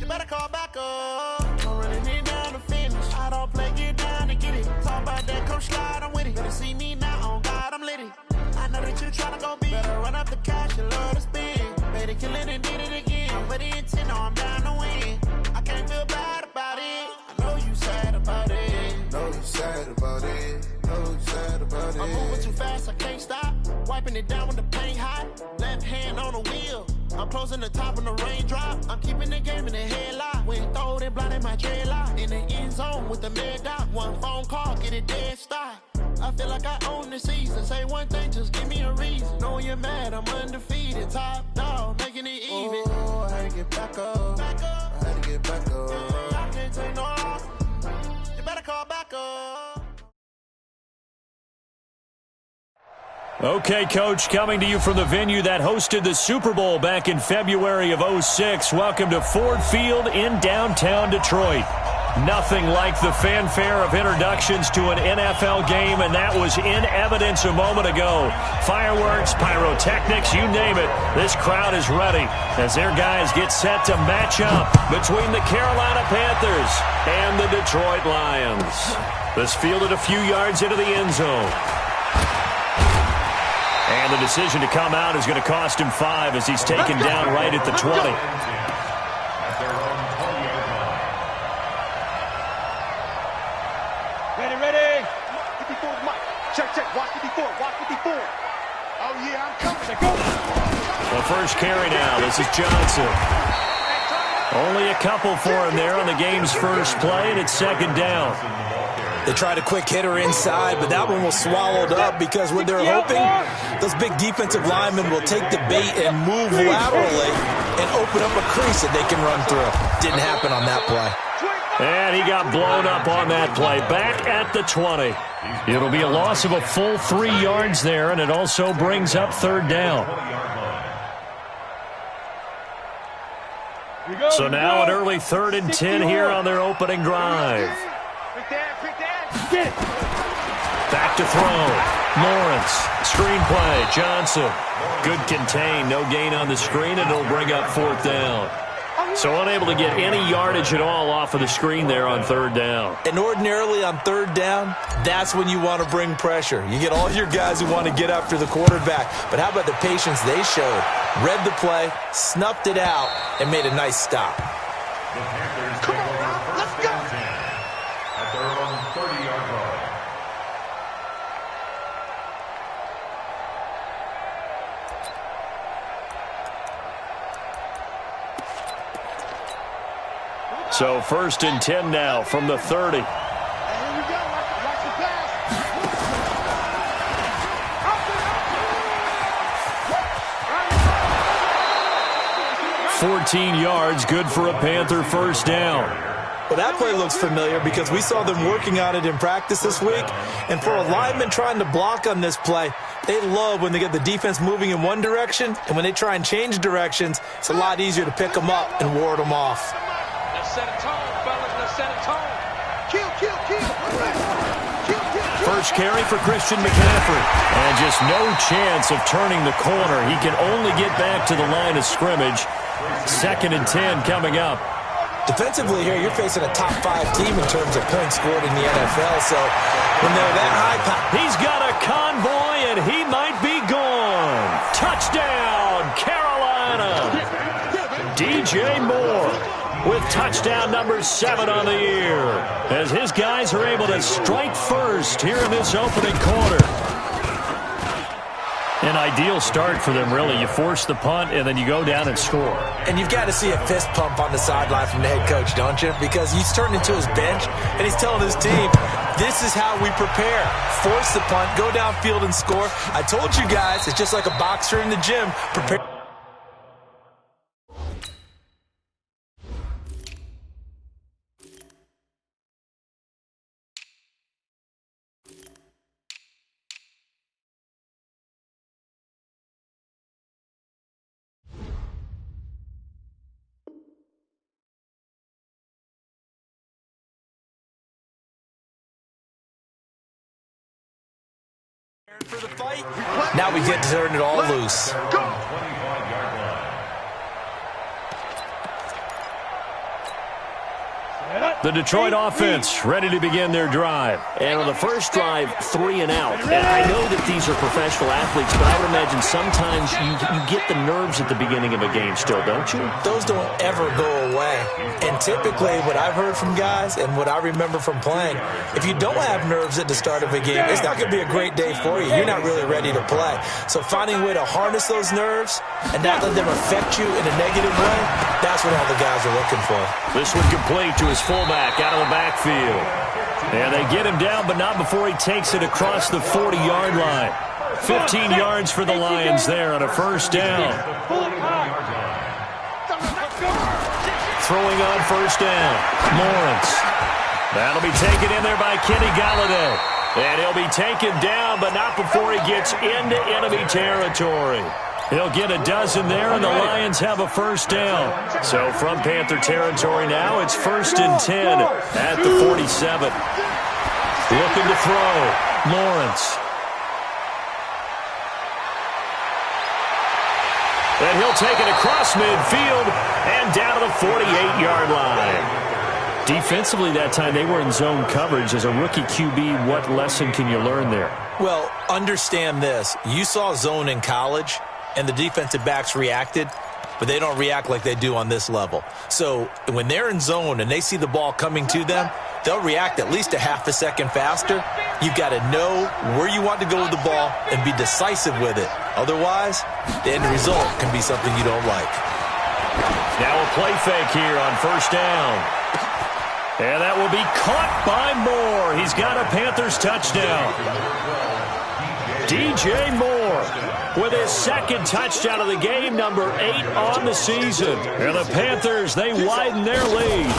You better call back up. Don't really need down to finish. I don't play, get down to get it. Talk about that, come slide, I'm with it. Better see me now, on God, I'm litty. I know that you tryna go be. Better run up the cash, you love to spend. Better kill it and did it again. I'm with the intent, no, I'm down to win. I can't feel bad about it. I know you sad about it. Know you sad about it. Know you sad about it. I'm moving too fast, I can't stop. Wiping it down when the paint hot. Left hand on the wheel. I'm closing the top when the raindrop. I'm keeping the game in the headlock. When throw it, blinding my dreadlock. In the end zone with the mid dot. One phone call, get it dead stop. I feel like I own the season. Say one thing, just give me a reason. Knowing you're mad, I'm undefeated. Top dog, making it even. Oh, I had to get back up. I had to get back up. I can't take no off. You better call back up. Okay, Coach, coming to you from the venue that hosted the Super Bowl back in February of '06. Welcome to Ford Field in downtown Detroit. Nothing like the fanfare of introductions to an NFL game, and that was in evidence a moment ago. Fireworks, pyrotechnics, you name it. This crowd is ready as their guys get set to match up between the Carolina Panthers and the Detroit Lions. This fielded a few yards into the end zone. And the decision to come out is going to cost him 5 as he's taken down right at the 20. Ready. 54, Mike. Check. Watch 54. Oh, yeah, I'm coming. Go. The first carry now. This is Johnson. Only a couple for him there on the game's first play, and it's second down. They tried a quick hitter inside, but that one was swallowed up because what they're hoping, those big defensive linemen will take the bait and move laterally and open up a crease that they can run through. Didn't happen on that play. And he got blown up on that play. Back at the 20. It'll be a loss of a full 3 yards there, and it also brings up third down. So now an early 3rd and 10 here on their opening drive. Back to throw. Lawrence. Screenplay. Johnson. Good contain. No gain on the screen, and it'll bring up 4th down. So unable to get any yardage at all off of the screen there on 3rd down. And ordinarily on 3rd down, that's when you want to bring pressure. You get all your guys who want to get after the quarterback. But how about the patience they showed? Read the play, snuffed it out, and made a nice stop. Come on, Rob. Let's go. At their own 30-yard line. So 1st and 10 now from the 30. Here we go. Watch the pass. 14 yards, good for a Panther first down. Well, that play looks familiar because we saw them working on it in practice this week. And for a lineman trying to block on this play, they love when they get the defense moving in one direction. And when they try and change directions, it's a lot easier to pick them up and ward them off. Let's set a tone, fellas. Let's set a tone. Kill. First carry for Christian McCaffrey. And just no chance of turning the corner. He can only get back to the line of scrimmage. 2nd and 10 coming up. Defensively here, you're facing a top 5 team in terms of points scored in the NFL. So when they're that high, he's got a convoy, and he might be gone. Touchdown, Carolina. DJ Moore with touchdown number 7 on the year, as his guys are able to strike first here in this opening quarter. An ideal start for them, really. You force the punt, and then you go down and score. And you've got to see a fist pump on the sideline from the head coach, don't you? Because he's turned into his bench, and he's telling his team, this is how we prepare. Force the punt, go downfield and score. I told you guys, it's just like a boxer in the gym. Prepare. For the fight. Now we get to turn it all loose. The Detroit offense ready to begin their drive. And on the first drive, 3 and out. And I know that these are professional athletes, but I would imagine sometimes you get the nerves at the beginning of a game still, don't you? Those don't ever go away. And typically what I've heard from guys and what I remember from playing, if you don't have nerves at the start of a game, it's not going to be a great day for you. You're not really ready to play. So finding a way to harness those nerves and not let them affect you in a negative way, that's what all the guys are looking for. This one complete to his fullback out of the backfield. And they get him down, but not before he takes it across the 40-yard line. 15 yards for the Lions there on a first down. Throwing on first down, Lawrence. That'll be taken in there by Kenny Galladay. And he'll be taken down, but not before he gets into enemy territory. He'll get a dozen there, and the Lions have a first down. So from Panther territory now, it's 1st and 10 at the 47. Looking to throw, Lawrence. And he'll take it across midfield and down to the 48-yard line. Defensively that time, they were in zone coverage. As a rookie QB, what lesson can you learn there? Well, understand this. You saw zone in college, and the defensive backs reacted, but they don't react like they do on this level. So when they're in zone and they see the ball coming to them, they'll react at least a half a second faster. You've got to know where you want to go with the ball and be decisive with it. Otherwise, the end result can be something you don't like. Now a play fake here on first down. And that will be caught by Moore. He's got a Panthers touchdown. DJ Moore with his second touchdown of the game, number 8 on the season. And the Panthers, they widen their lead.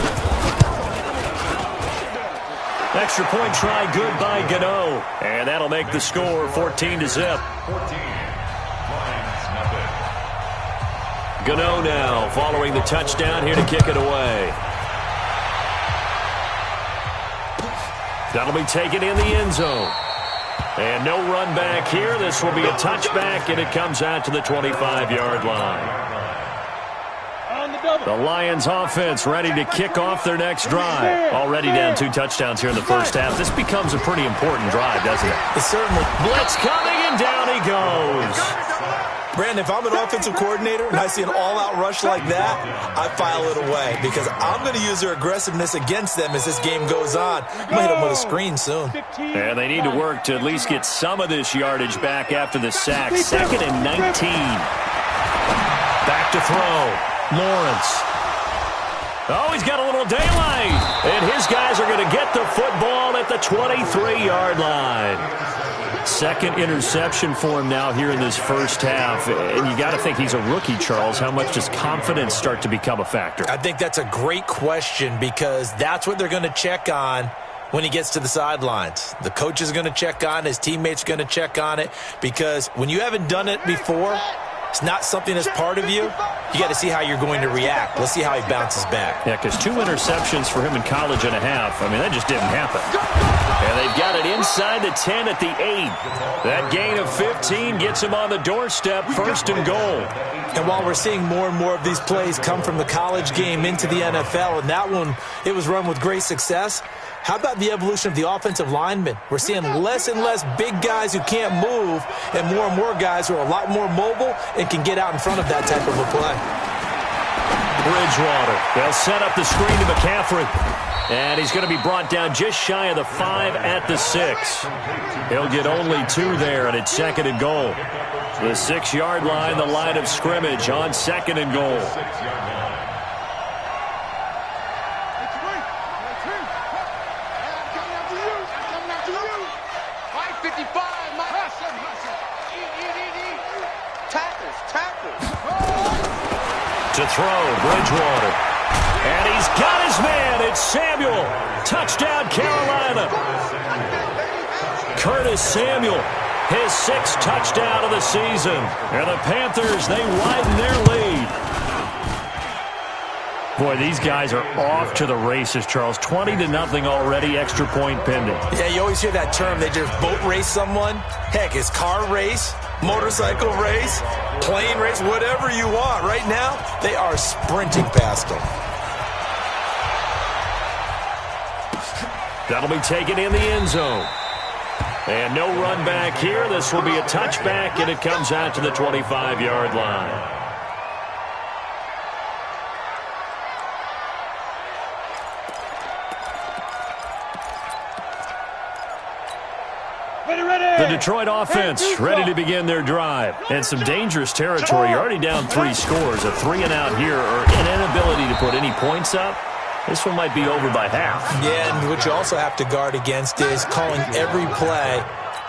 Extra point try good by Gano. And that'll make the score 14-0. Gano now following the touchdown here to kick it away. That'll be taken in the end zone. And no run back here. This will be a touchback, and it comes out to the 25-yard line. The Lions offense ready to kick off their next drive. Already down 2 touchdowns here in the first half. This becomes a pretty important drive, doesn't it? It certainly. Blitz coming, and down he goes. Brandon, if I'm an offensive coordinator and I see an all-out rush like that, I file it away because I'm going to use their aggressiveness against them as this game goes on. I'm going to hit them with a screen soon. And they need to work to at least get some of this yardage back after the sack. 2nd and 19. Back to throw. Lawrence. Oh, he's got a little daylight. And his guys are going to get the football at the 23-yard line. Second interception for him now here in this first half. And you got to think he's a rookie, Charles. How much does confidence start to become a factor? I think that's a great question because that's what they're going to check on when he gets to the sidelines. The coach is going to check on, his teammates are going to check on it because when you haven't done it before, it's not something that's part of you. You got to see how you're going to react. Let's see how he bounces back. Yeah, because 2 interceptions for him in college and a half. I mean, that just didn't happen. And they've got it inside the 10 at the 8. That gain of 15 gets him on the doorstep, 1st and goal. And while we're seeing more and more of these plays come from the college game into the NFL, and that one, it was run with great success, how about the evolution of the offensive linemen? We're seeing less and less big guys who can't move and more guys who are a lot more mobile and can get out in front of that type of a play. Bridgewater. They'll set up the screen to McCaffrey. And he's going to be brought down just shy of the 5 at the 6. He'll get only 2 there, and it's 2nd and goal. The 6-yard line, the line of scrimmage on 2nd and goal. To throw, Bridgewater. And he's got his man. It's Samuel. Touchdown, Carolina. Curtis Samuel, his 6th touchdown of the season. And the Panthers, they widen their lead. Boy, these guys are off to the races, Charles. 20-0 already, extra point pending. Yeah, you always hear that term. They just boat race someone. Heck, it's car race, motorcycle race, plane race, whatever you want. Right now, they are sprinting past them. That'll be taken in the end zone. And no run back here. This will be a touchback, and it comes out to the 25-yard line. The Detroit offense ready to begin their drive. And some dangerous territory. You're already down 3 scores. A 3-and-out here, or an inability to put any points up. This one might be over by half. Yeah, and what you also have to guard against is calling every play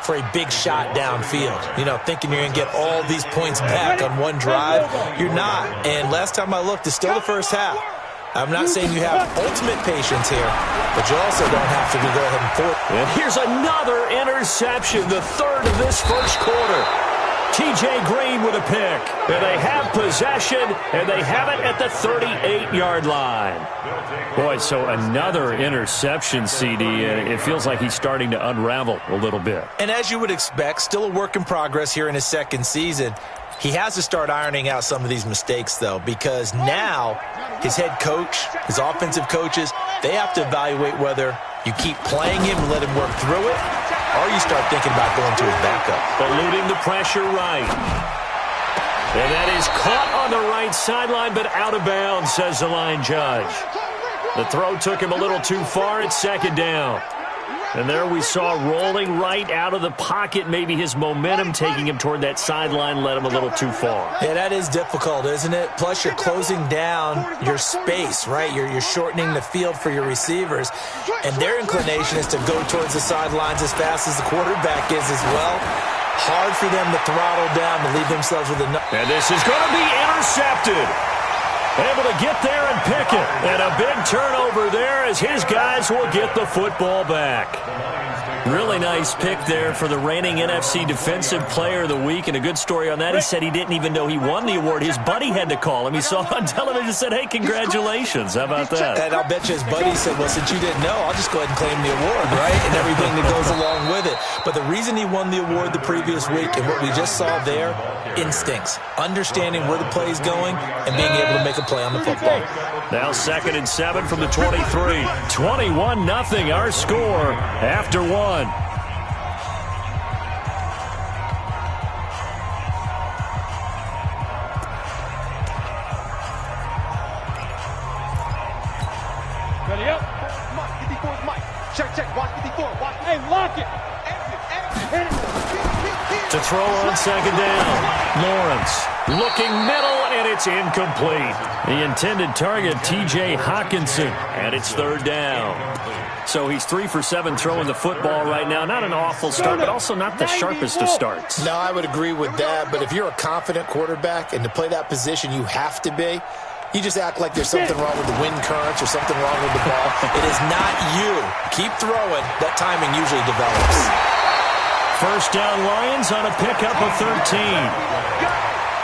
for a big shot downfield. You know, thinking you're going to get all these points back on one drive. You're not. And last time I looked, it's still the first half. I'm not saying you have ultimate patience here, but you also don't have to go ahead and force. And here's another interception, the third of this first quarter. T.J. Green with a pick. And they have possession, and they have it at the 38-yard line. Boy, so another interception, CD. It feels like he's starting to unravel a little bit. And as you would expect, still a work in progress here in his second season. He has to start ironing out some of these mistakes, though, because now his head coach, his offensive coaches, they have to evaluate whether you keep playing him and let him work through it, or you start thinking about going to his backup. Eluding the pressure right. And that is caught on the right sideline, but out of bounds, says the line judge. The throw took him a little too far. It's second down. And there we saw rolling right out of the pocket. Maybe his momentum taking him toward that sideline led him a little too far. Yeah, that is difficult, isn't it? Plus, you're closing down your space, right? You're shortening the field for your receivers. And their inclination is to go towards the sidelines as fast as the quarterback is as well. Hard for them to throttle down to leave themselves with enough. And this is going to be intercepted. Able to get there and pick it. And a big turnover there as his guys will get the football back. Really nice pick there for the reigning NFC Defensive Player of the Week. And a good story on that. He said he didn't even know he won the award. His buddy had to call him. He saw it on television and said, hey, congratulations. How about that? And I'll bet you his buddy said, well, since you didn't know, I'll just go ahead and claim the award, right? And everything that goes along with it. But the reason he won the award the previous week and what we just saw there, instincts. Understanding where the play is going and being able to make a play on the football. Now 2nd and 7 from the 23. 21-0 our score after one. Ready up. Mike, 54 is Mike. Check. Watch 54. Watch. Hey, lock it. Hit it. To throw on second down. Lawrence looking middle, and it's incomplete. The intended target, T.J. Hawkinson, and it's 3rd down. So he's 3 for 7 throwing the football right now. Not an awful start, but also not the sharpest of starts. No, I would agree with that. But if you're a confident quarterback and to play that position, you have to be. You just act like there's something wrong with the wind currents or something wrong with the ball. It is not you. Keep throwing. That timing usually develops. First down Lions on a pickup of 13.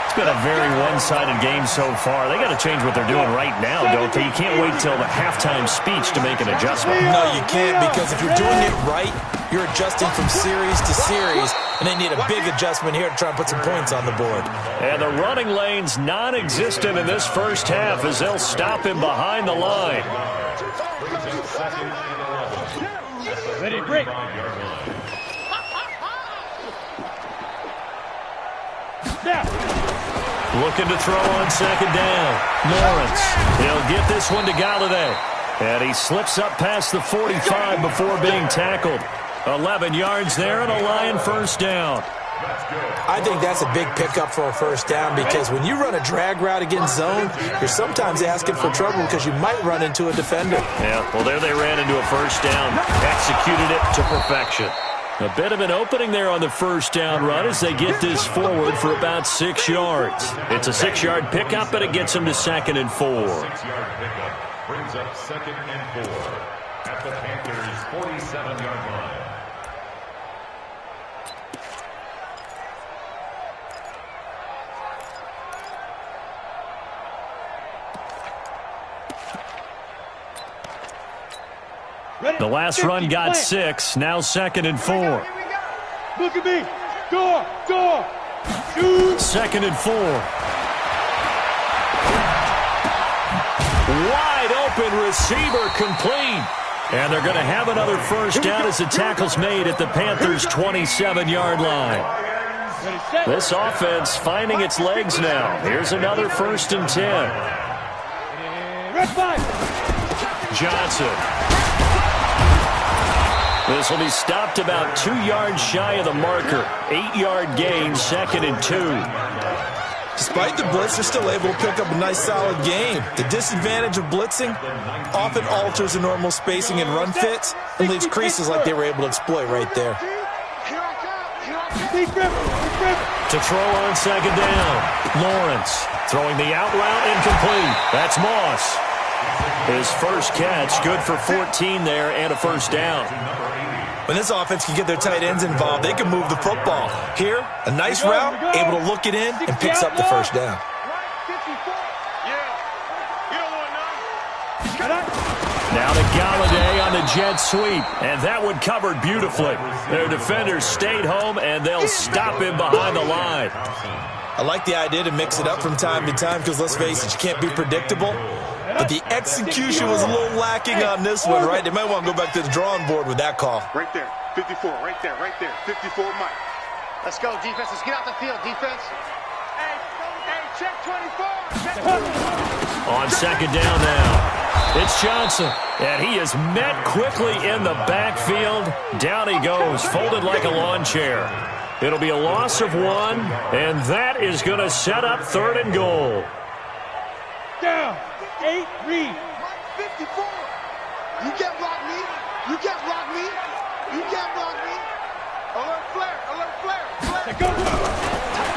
It's been a very one-sided game so far. They got to change what they're doing right now, don't they? You can't wait till the halftime speech to make an adjustment. No, you can't, because if you're doing it right, you're adjusting from series to series, and they need a big adjustment here to try and put some points on the board. And the running lane's non-existent in this first half as they'll stop him behind the line. Ready, break. Looking to throw on second down. Lawrence. He'll get this one to Galladay. And he slips up past the 45 before being tackled. 11 yards there and a Lion first down. I think that's a big pickup for a first down, because when you run a drag route against zone, you're sometimes asking for trouble because you might run into a defender. Yeah, well, there they ran into a first down. Executed it to perfection. A bit of an opening there on the first down run as they get this forward for about 6 yards. It's a 6-yard pickup, but it gets them to 2nd and 4. 6-yard pickup brings up 2nd and 4 at the Panthers' 47-yard line. The last run got 6, now 2nd and 4. Look at me. Door. Shoot. 2nd and 4. Wide open receiver complete. And they're going to have another first down as the tackle's made at the Panthers' 27-yard line. This offense finding its legs now. Here's another 1st and 10. Johnson. This will be stopped about 2 yards shy of the marker. 8-yard gain, 2nd and 2. Despite the blitz, they're still able to pick up a nice, solid game. The disadvantage of blitzing often alters the normal spacing and run fits and leaves creases like they were able to exploit right there. To throw on 2nd down. Lawrence throwing the out route incomplete. That's Moss. His first catch, good for 14 there and a 1st down. When this offense can get their tight ends involved, they can move the football. Here, a nice route, able to look it in, and picks up the 1st down. Now to Galladay on the jet sweep, and that one covered beautifully. Their defenders stayed home, and they'll stop him behind the line. I like the idea to mix it up from time to time because, let's face it, you can't be predictable. But the execution was a little lacking on this one, right? They might want to go back to the drawing board with that call. Right there, 54, right there, 54, Mike. Let's go, defense. Let's get out the field, defense. Hey, check 24. On 2nd down now. It's Johnson, and he is met quickly in the backfield. Down he goes, folded like a lawn chair. It'll be a loss of 1, and that is going to set up 3rd and goal. Down, 8, read. 54. You can't block me. You can't block me. You can't block me. Alert flare, alert flare, flare.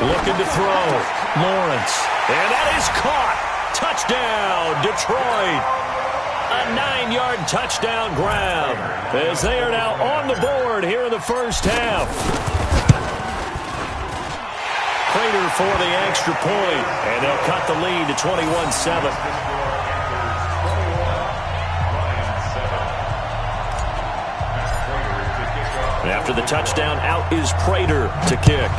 Looking to throw. Lawrence, and that is caught. Touchdown, Detroit. A 9-yard touchdown grab as they are now on the board here in the first half. Prater for the extra point, and they'll cut the lead to 21-7. After the touchdown, out is Prater to kick.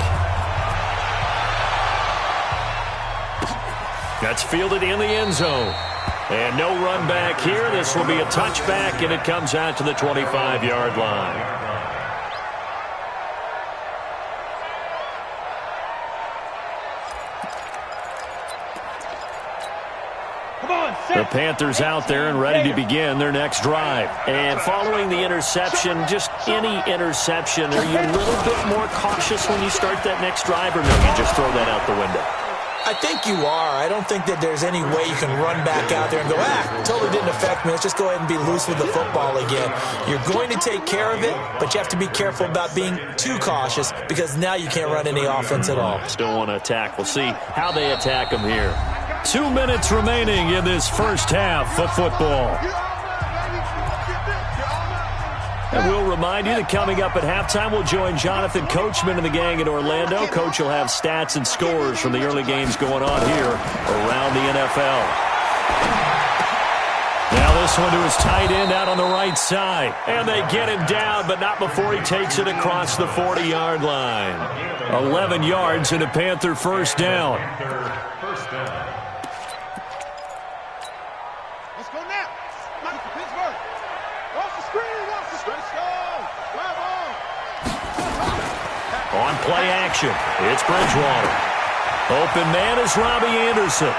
That's fielded in the end zone. And no run back here. This will be a touchback, and it comes out to the 25-yard line. The Panthers out there and ready to begin their next drive. And following the interception, just any interception, are you a little bit more cautious when you start that next drive, or no, you just throw that out the window? I think you are. I don't think that there's any way you can run back out there and go, totally didn't affect me. Let's just go ahead and be loose with the football again. You're going to take care of it, but you have to be careful about being too cautious because now you can't run any offense at all. Still want to attack. We'll see how they attack them here. 2 minutes remaining in this first half of football. And we'll remind you that coming up at halftime, we'll join Jonathan Coachman and the gang in Orlando. Coach will have stats and scores from the early games going on here around the NFL. Now this one to his tight end out on the right side. And they get him down, but not before he takes it across the 40-yard line. 11 yards and a Panther first down. Let's go now. Pittsburgh. Off the screen. Let's go. Grab on. On play action, it's Bridgewater. Open man is Robbie Anderson.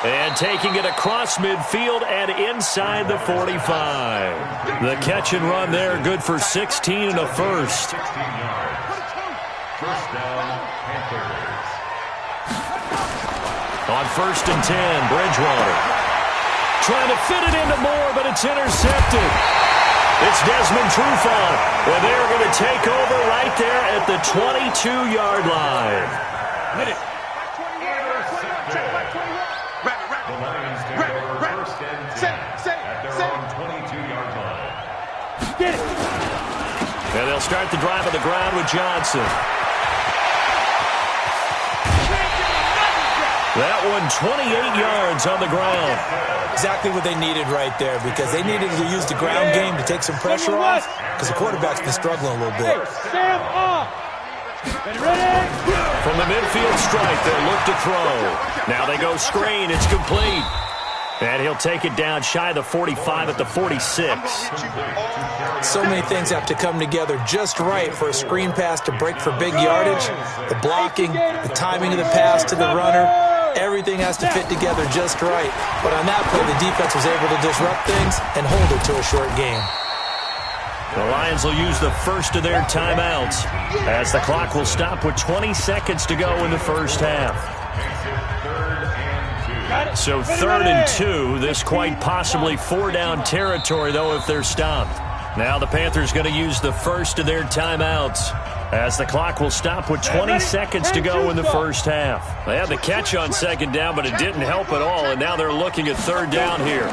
And taking it across midfield and inside the 45. The catch and run there, good for 16 and a first. 16 yards. First down, Panthers. On 1st and 10, Bridgewater. Trying to fit it into Moore, but it's intercepted. It's Desmond Trufant, and they're going to take over right there at the 22-yard line. The Lions take over 1st and 10 at their own 22-yard line. Get it. And they'll start the drive on the ground with Johnson. That one 28 yards on the ground. Exactly what they needed right there because they needed to use the ground game to take some pressure off because the quarterback's been struggling a little bit. Sam off. Ready? From the midfield strike, they'll look to throw. Now they go screen. It's complete. And he'll take it down shy of the 45 at the 46. So many things have to come together just right for a screen pass to break for big yardage. The blocking, the timing of the pass to the runner, everything has to fit together just right. But on that play, the defense was able to disrupt things and hold it to a short game. The Lions will use the first of their timeouts as the clock will stop with 20 seconds to go in the first half. So 3rd and 2, this quite possibly 4-down territory, though, if they're stopped. Now the Panthers going to use the first of their timeouts as the clock will stop with 20 seconds to go in the first half. They had the catch on 2nd down, but it didn't help at all, and now they're looking at 3rd down here.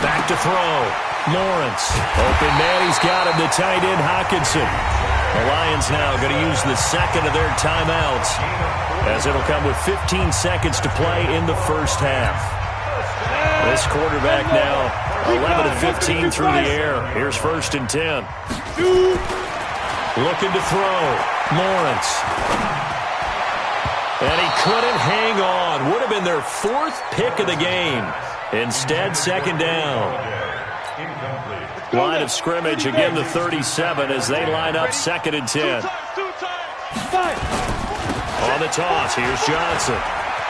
Back to throw. Lawrence. Open man, he's got him, the tight end, Hockenson. The Lions now going to use the second of their timeouts as it'll come with 15 seconds to play in the first half. This quarterback now 11 of 15 through the air. Here's 1st and 10. Looking to throw. Lawrence. And he couldn't hang on. Would have been their 4th pick of the game. Instead, 2nd down. Line of scrimmage, again the 37 as they line up 2nd and 10. On the toss, here's Johnson.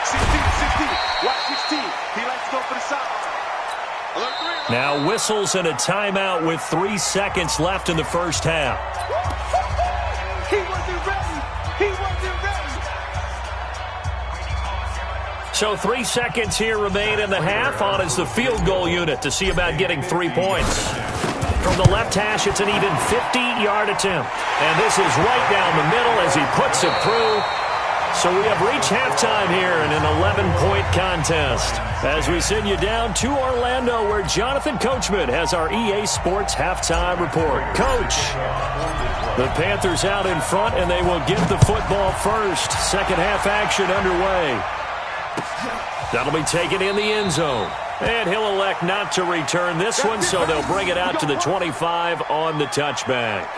16. Watch 16. He likes to go for the side. Now whistles and a timeout with 3 seconds left in the first half. He wasn't ready. He wasn't ready. So 3 seconds here remain in the half. On is the field goal unit to see about getting 3 points. From the left hash, it's an even 50-yard attempt. And this is right down the middle as he puts it through. So we have reached halftime here in an 11-point contest as we send you down to Orlando where Jonathan Coachman has our EA Sports halftime report. Coach, the Panthers out in front, and they will get the football first. Second half action underway. That'll be taken in the end zone. And he'll elect not to return this one, so they'll bring it out to the 25 on the touchback.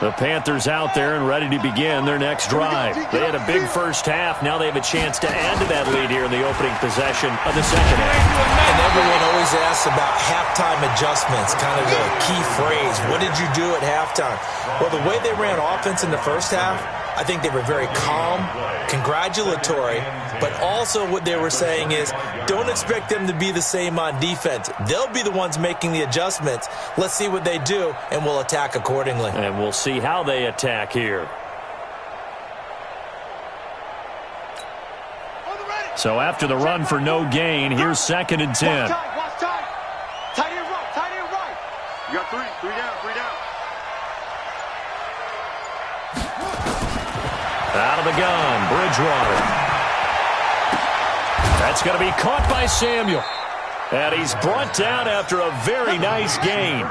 The Panthers out there and ready to begin their next drive. They had a big first half. Now they have a chance to add to that lead here in the opening possession of the second half. And everyone always asks about halftime adjustments, kind of the key phrase. What did you do at halftime? Well, the way they ran offense in the first half, I think they were very calm, congratulatory, but also what they were saying is don't expect them to be the same on defense. They'll be the ones making the adjustments. Let's see what they do, and we'll attack accordingly. And we'll see how they attack here. So after the run for no gain, here's 2nd and 10. Watch time. Tight end right. You got 3 down. Out of the gun, Bridgewater. That's going to be caught by Samuel. And he's brought down after a very nice gain.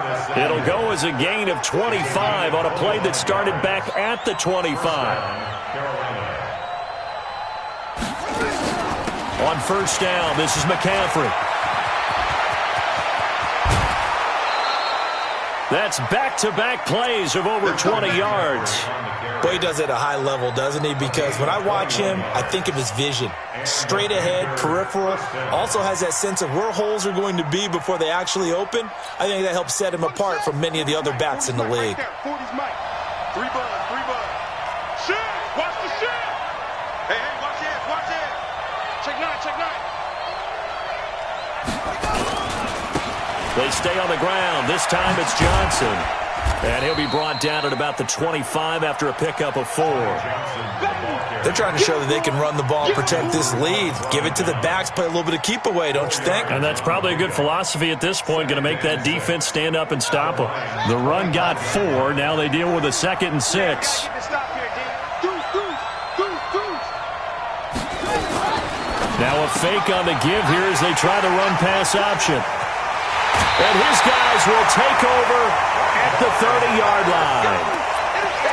It'll go as a gain of 25 on a play that started back at the 25. On 1st down, this is McCaffrey. That's back-to-back plays of over 20 yards. Boy, he does it at a high level, doesn't he? Because when I watch him, I think of his vision. Straight ahead, peripheral. Also has that sense of where holes are going to be before they actually open. I think that helps set him apart from many of the other backs in the league. 40's Mike. 3 bud. Shit! Watch the shit! Hey, watch it. Check 9. They stay on the ground. This time it's Johnson. And he'll be brought down at about the 25 after a pickup of 4. They're trying to show that they can run the ball and protect this lead. Give it to the backs, play a little bit of keep away, don't you think? And that's probably a good philosophy at this point, going to make that defense stand up and stop them. The run got 4. Now they deal with a 2nd and 6. Now a fake on the give here as they try the run-pass option. And his guys will take over at the 30-yard line.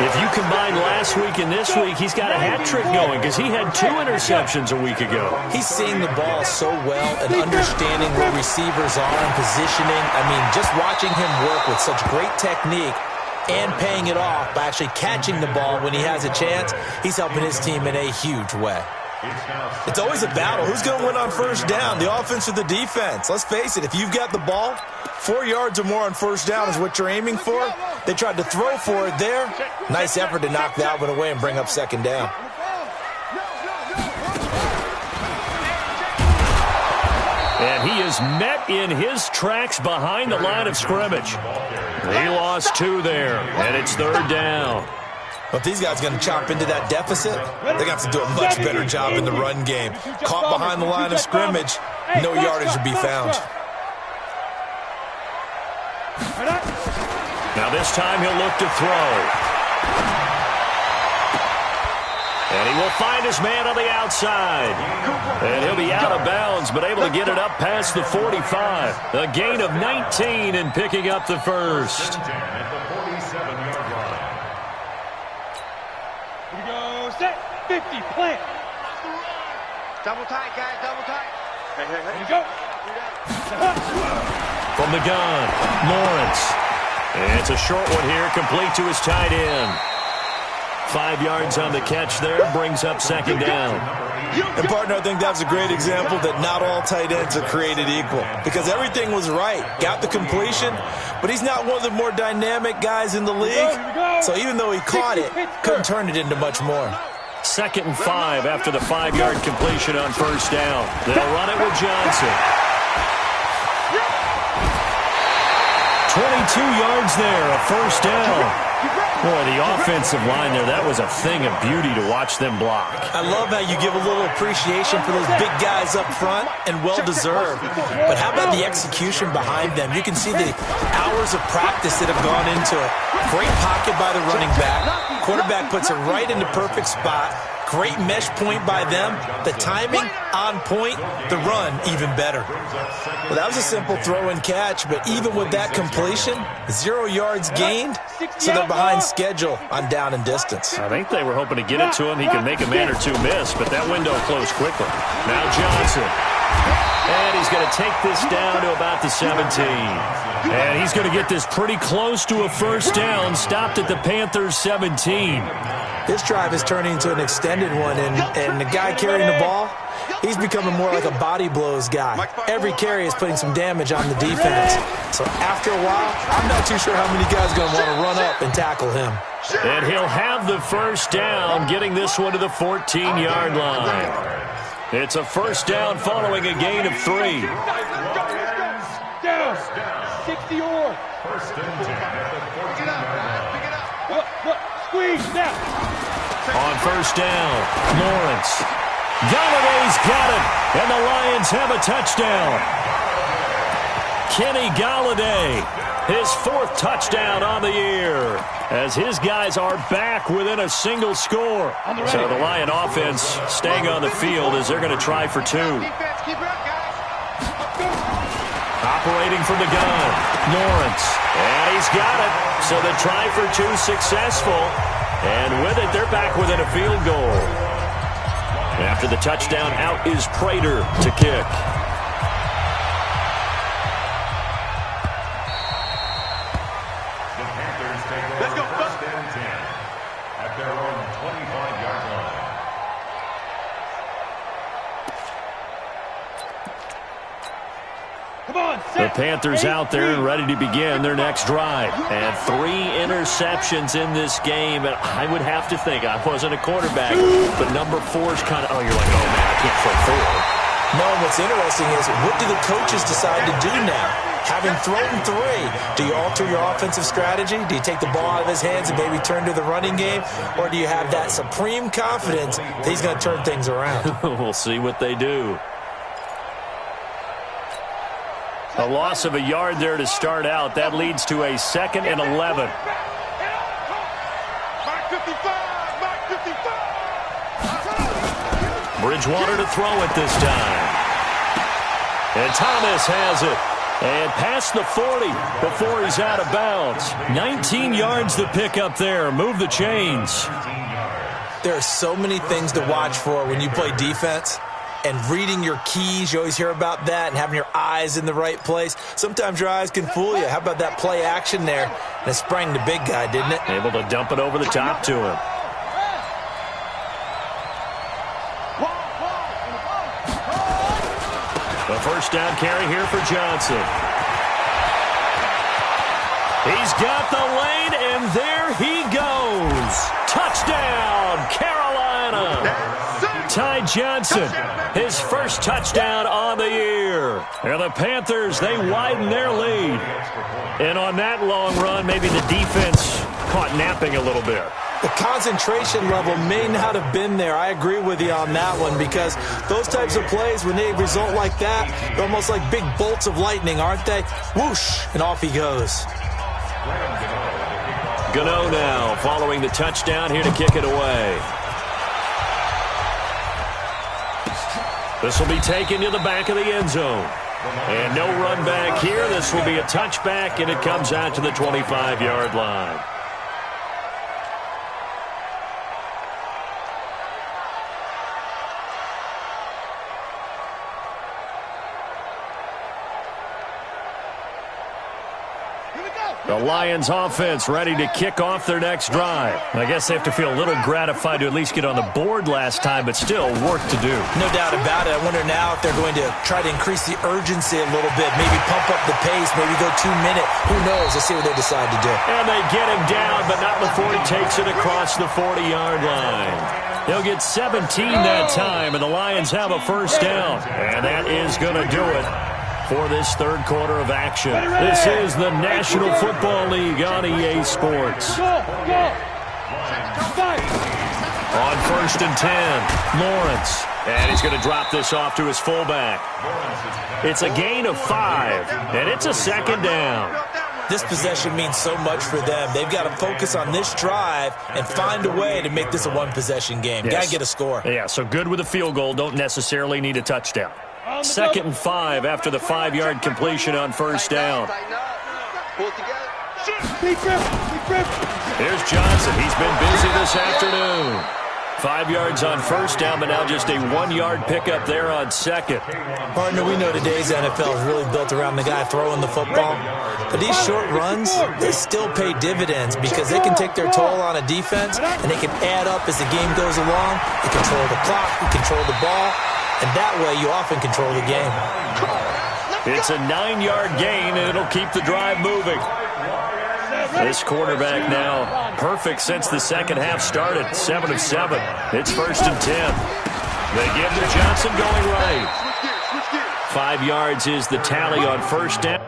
If you combine last week and this week, he's got a hat trick going because he had 2 interceptions a week ago. He's seeing the ball so well and understanding where receivers are and positioning. I mean, just watching him work with such great technique and paying it off by actually catching the ball when he has a chance, he's helping his team in a huge way. It's always a battle. Who's going to win on first down, the offense or the defense? Let's face it, if you've got the ball, 4 yards or more on first down is what you're aiming for. They tried to throw for it there. Nice effort to knock that one away and bring up second down. And he is met in his tracks behind the line of scrimmage. He lost 2 there, and it's third down. But if these guys are going to chop into that deficit, they're going to have to do a much better job in the run game. Caught behind the line of scrimmage, no yardage to be found. Now this time he'll look to throw. And he will find his man on the outside. And he'll be out of bounds, but able to get it up past the 45. A gain of 19 and picking up the first. Here we go, set, 50, plant. Double tight, guys, double tight. Here we go. From the gun, Lawrence. And it's a short one here, complete to his tight end. 5 yards on the catch there, brings up second down. And, partner, I think that's a great example that not all tight ends are created equal because everything was right. Got the completion, but he's not one of the more dynamic guys in the league. So even though he caught it, couldn't turn it into much more. 2nd and 5 after the 5-yard completion on first down. They'll run it with Johnson. 22 yards there, a first down. Boy, the offensive line there, that was a thing of beauty to watch them block. I love how you give a little appreciation for those big guys up front, and well-deserved. But how about the execution behind them? You can see the hours of practice that have gone into it. Great pocket by the running back. Quarterback puts it right in the perfect spot. Great mesh point by them. The timing, on point. The run, even better. Well, that was a simple throw and catch, but even with that completion, 0 yards gained, so they're behind schedule on down and distance. I think they were hoping to get it to him. He could make a man or 2 miss, but that window closed quickly. Now Johnson. And he's going to take this down to about the 17. And he's going to get this pretty close to a first down, stopped at the Panthers' 17. This drive is turning into an extended one, and the guy carrying the ball, he's becoming more like a body blows guy. Every carry is putting some damage on the defense. So after a while, I'm not too sure how many guys are going to want to run up and tackle him. And he'll have the first down, getting this one to the 14-yard line. It's a first down following a gain of 3. Down. 60 or. First and 10 at the 14-yard line. Look, squeeze now. On first down, Lawrence. Galladay's got it, and the Lions have a touchdown. Kenny Galladay, his 4th touchdown on the year, as his guys are back within a single score. So the Lion offense staying on the field as they're going to try for 2. Operating from the gun, Lawrence, and he's got it. So the try for 2 successful, and with it, they're back within a field goal. After the touchdown, out is Prater to kick. The Panthers take over first and 10 at their own 25-yard line. Come on, The Panthers out there and ready to begin their next drive. And 3 interceptions in this game. And I would have to think, I wasn't a quarterback, but number 4 is kind of, oh, you're like, oh, man, I can't throw 4. No, and what's interesting is, what do the coaches decide to do now? Having thrown 3, do you alter your offensive strategy? Do you take the ball out of his hands and maybe turn to the running game? Or do you have that supreme confidence that he's going to turn things around? We'll see what they do. A loss of a yard there to start out. That leads to a 2nd and 11. Mark 55, Mark 55. Bridgewater to throw it this time. And Thomas has it. And past the 40 before he's out of bounds. 19 yards to pick up there. Move the chains. There are so many things to watch for when you play defense. And reading your keys, you always hear about that, and having your eyes in the right place. Sometimes your eyes can fool you. How about that play action there? And it sprang the big guy, didn't it? Able to dump it over the top to him. The first down carry here for Johnson. He's got the lane, and there he goes. Touchdown, Carolina. Ty Johnson, his first touchdown on the year. And the Panthers, they widen their lead. And on that long run, maybe the defense caught napping a little bit. The concentration level may not have been there. I agree with you on that one, because those types of plays, when they result like that, they're almost like big bolts of lightning, aren't they? Whoosh, and off he goes. Gano now following the touchdown here to kick it away. This will be taken to the back of the end zone. And no run back here. This will be a touchback, and it comes out to the 25-yard line. The Lions offense ready to kick off their next drive. I guess they have to feel a little gratified to at least get on the board last time, but still work to do. No doubt about it. I wonder now if they're going to try to increase the urgency a little bit, maybe pump up the pace, maybe go 2 minute. Who knows? Let's see what they decide to do. And they get him down, but not before he takes it across the 40-yard line. They'll get 17 that time, and the Lions have a first down. And that is going to do it for this third quarter of action. This is the National Football League on EA Sports. On 1st and 10, Lawrence. And he's going to drop this off to his fullback. It's a gain of 5, and it's a second down. This possession means so much for them. They've got to focus on this drive and find a way to make this a one-possession game. Yes. Got to get a score. Yeah, so good with a field goal. Don't necessarily need a touchdown. 2nd and 5 after the 5-yard completion on first down. Here's Johnson. He's been busy this afternoon. 5 yards on first down, but now just a 1-yard pickup there on second. Partner, we know today's NFL is really built around the guy throwing the football. But these short runs, they still pay dividends because they can take their toll on a defense, and they can add up as the game goes along. They control the clock, they control the ball, and that way you often control the game. It's a 9-yard gain, and it'll keep the drive moving. This quarterback now perfect since the second half started. 7 of 7. It's 1st and 10. They give to Johnson going right. 5 yards is the tally on first down.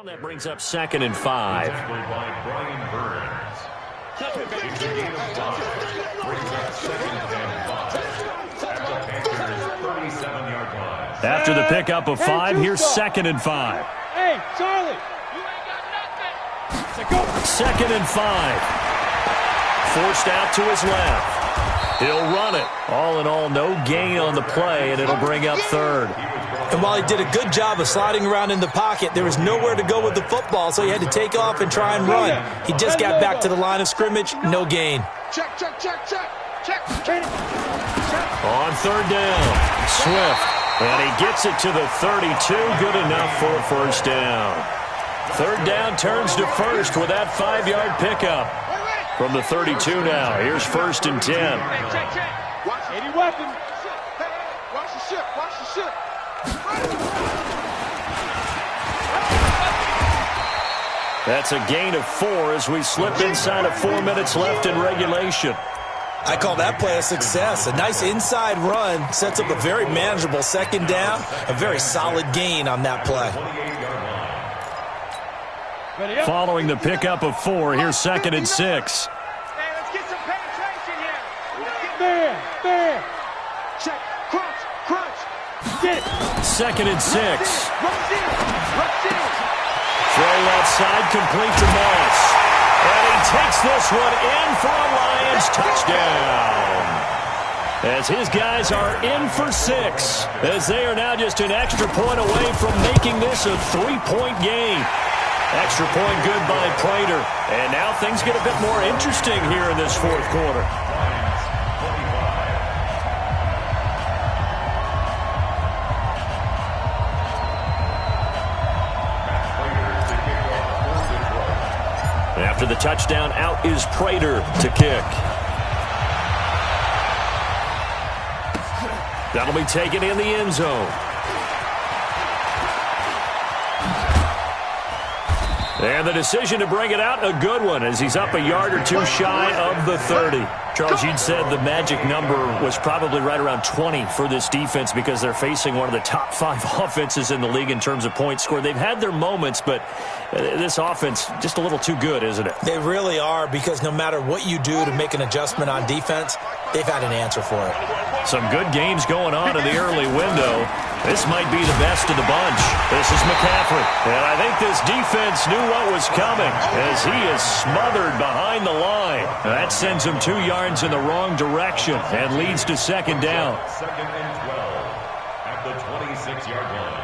That brings up 2nd and 5. After the pickup of 5, here's 2nd and 5. Hey, Charlie, you ain't got nothing. 2nd and 5. Forced out to his left. He'll run it. All in all, no gain on the play, and it'll bring up 3rd. And while he did a good job of sliding around in the pocket, there was nowhere to go with the football, so he had to take off and try and run. He just got back to the line of scrimmage, no gain. Check. On 3rd down, Swift. And he gets it to the 32, good enough for a first down. 3rd down turns to 1st with that 5-yard pickup. From the 32 now, here's 1st and 10. Any weapon. Watch the ship. That's a gain of 4 as we slip inside of 4 minutes left in regulation. I call that play a success. A nice inside run sets up a very manageable 2nd down, a very solid gain on that play. Following the pickup of 4, here's 2nd and 6. Hey, let's get some penetration here. Man. Check. Crunch. 2nd and 6. Throw outside, complete to Moss. And he takes this one in for a Lions touchdown. As his guys are in for 6, as they are now just an extra point away from making this a 3-point game. Extra point good by Prater. And now things get a bit more interesting here in this 4th quarter. After the touchdown, out is Prater to kick. That'll be taken in the end zone. And the decision to bring it out, a good one, as he's up a yard or two shy of the 30. Charles, you'd said the magic number was probably right around 20 for this defense because they're facing one of the top 5 offenses in the league in terms of points scored. They've had their moments, but this offense just a little too good, isn't it? They really are, because no matter what you do to make an adjustment on defense, they've had an answer for it. Some good games going on in the early window. This might be the best of the bunch. This is McCaffrey. And I think this defense knew what was coming as he is smothered behind the line. That sends him 2 yards in the wrong direction and leads to 2nd down. 2nd and 12 at the 26-yard line.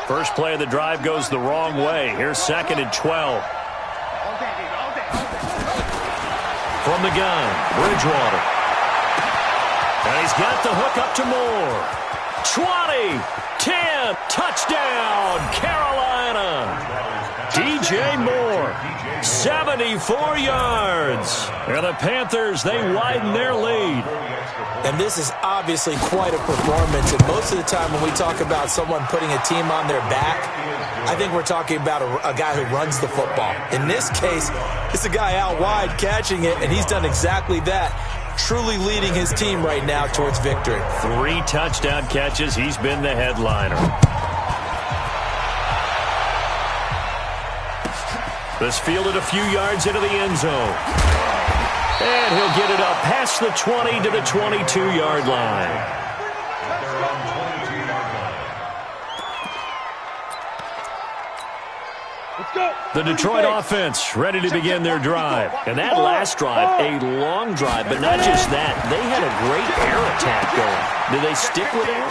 First play of the drive goes the wrong way. Here's 2nd and 12. From the gun, Bridgewater. And he's got the hook up to Moore. 20, 10, touchdown, Carolina. DJ Moore, 74 yards. And the Panthers, they widen their lead. And this is obviously quite a performance. And most of the time when we talk about someone putting a team on their back, I think we're talking about a guy who runs the football. In this case, it's a guy out wide catching it, and he's done exactly that. Truly leading his team right now towards victory. 3 touchdown catches. He's been the headliner. This fielded a few yards into the end zone. And he'll get it up past the 20 to the 22-yard line. The Detroit offense ready to begin their drive. And that last drive, a long drive, but not just that. They had a great air attack going. Do they stick with it?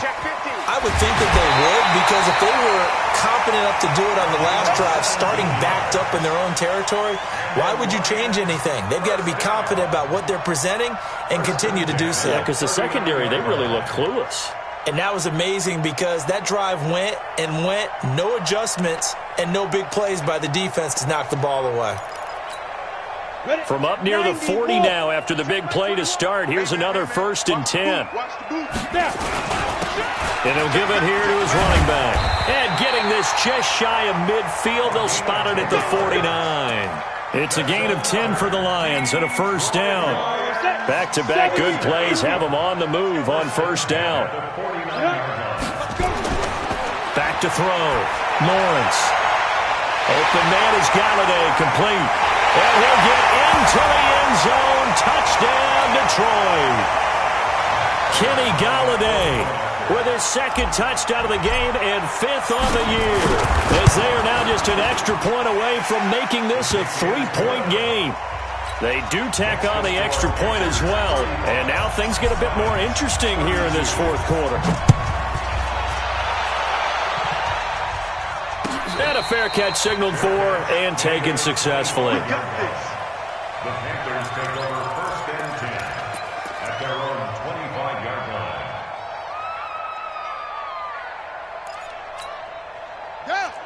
I would think that they would, because if they were confident enough to do it on the last drive, starting backed up in their own territory, why would you change anything? They've got to be confident about what they're presenting and continue to do so. Yeah, because the secondary, they really look clueless. And that was amazing because that drive went and went, no adjustments, and no big plays by the defense to knock the ball away. From up near the 40 now after the big play to start, here's another 1st and 10. And he'll give it here to his running back. And getting this just shy of midfield, they'll spot it at the 49. It's a gain of 10 for the Lions and a 1st down. Back-to-back good plays have them on the move on 1st down. Back to throw. Lawrence. Open man is Galladay, complete. And he'll get into the end zone. Touchdown, Detroit. Kenny Galladay with his 2nd touchdown of the game and 5th on the year. As they are now just an extra point away from making this a 3-point game. They do tack on the extra point as well. And now things get a bit more interesting here in this 4th quarter. And a fair catch signaled for and taken successfully. The Panthers take over 1st and 10 at their own 25-yard line.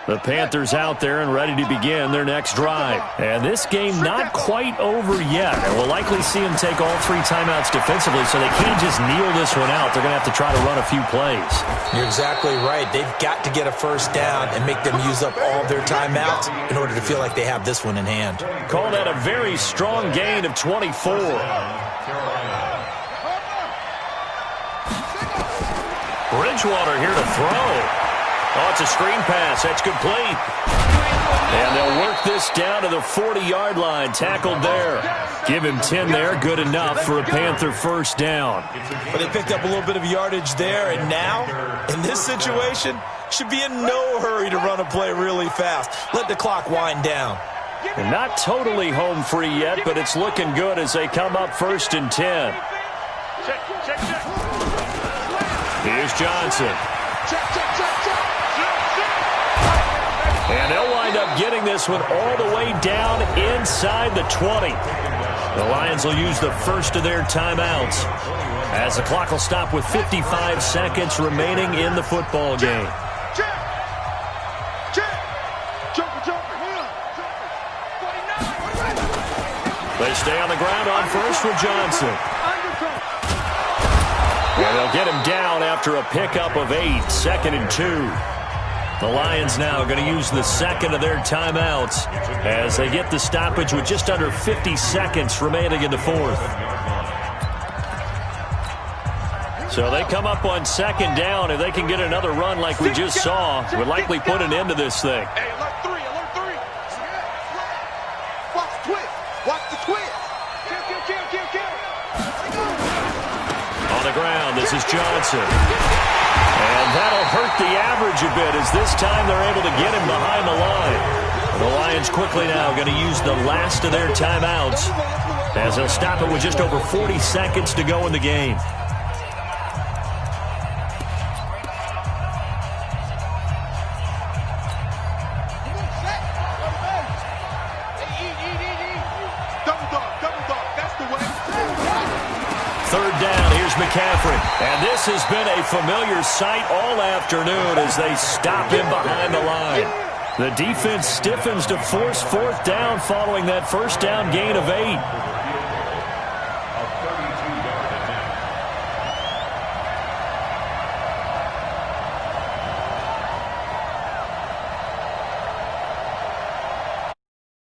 The Panthers out there and ready to begin their next drive. And this game not quite over yet. And we'll likely see them take all 3 timeouts defensively, so they can't just kneel this one out. They're going to have to try to run a few plays. You're exactly right. They've got to get a 1st down and make them use up all their timeouts in order to feel like they have this one in hand. Call that a very strong gain of 24. Bridgewater here to throw. Oh, it's a screen pass. That's complete. And they'll work this down to the 40-yard line. Tackled there. Give him 10 there. Good enough for a Panther first down. But they picked up a little bit of yardage there, and now, in this situation, should be in no hurry to run a play really fast. Let the clock wind down. And not totally home free yet, but it's looking good as they come up 1st and 10. Here's Johnson. And they'll wind up getting this one all the way down inside the 20. The Lions will use the first of their timeouts as the clock will stop with 55 seconds remaining in the football game. They stay on the ground on first with Johnson. And they'll get him down after a pickup of 8, 2nd and 2. The Lions now going to use the second of their timeouts as they get the stoppage with just under 50 seconds remaining in the 4th. So they come up on 2nd down. If they can get another run like we just saw, would likely put an end to this thing. Hey, alert 3, alert 3. Watch the twist. Watch the twist. Kill. On the ground, this is Johnson. And that'll hurt the average a bit as this time they're able to get him behind the line. The Lions quickly now going to use the last of their timeouts as they'll stop it with just over 40 seconds to go in the game. McCaffrey. And this has been a familiar sight all afternoon as they stop him behind the line. The defense stiffens to force 4th down following that first down gain of 8.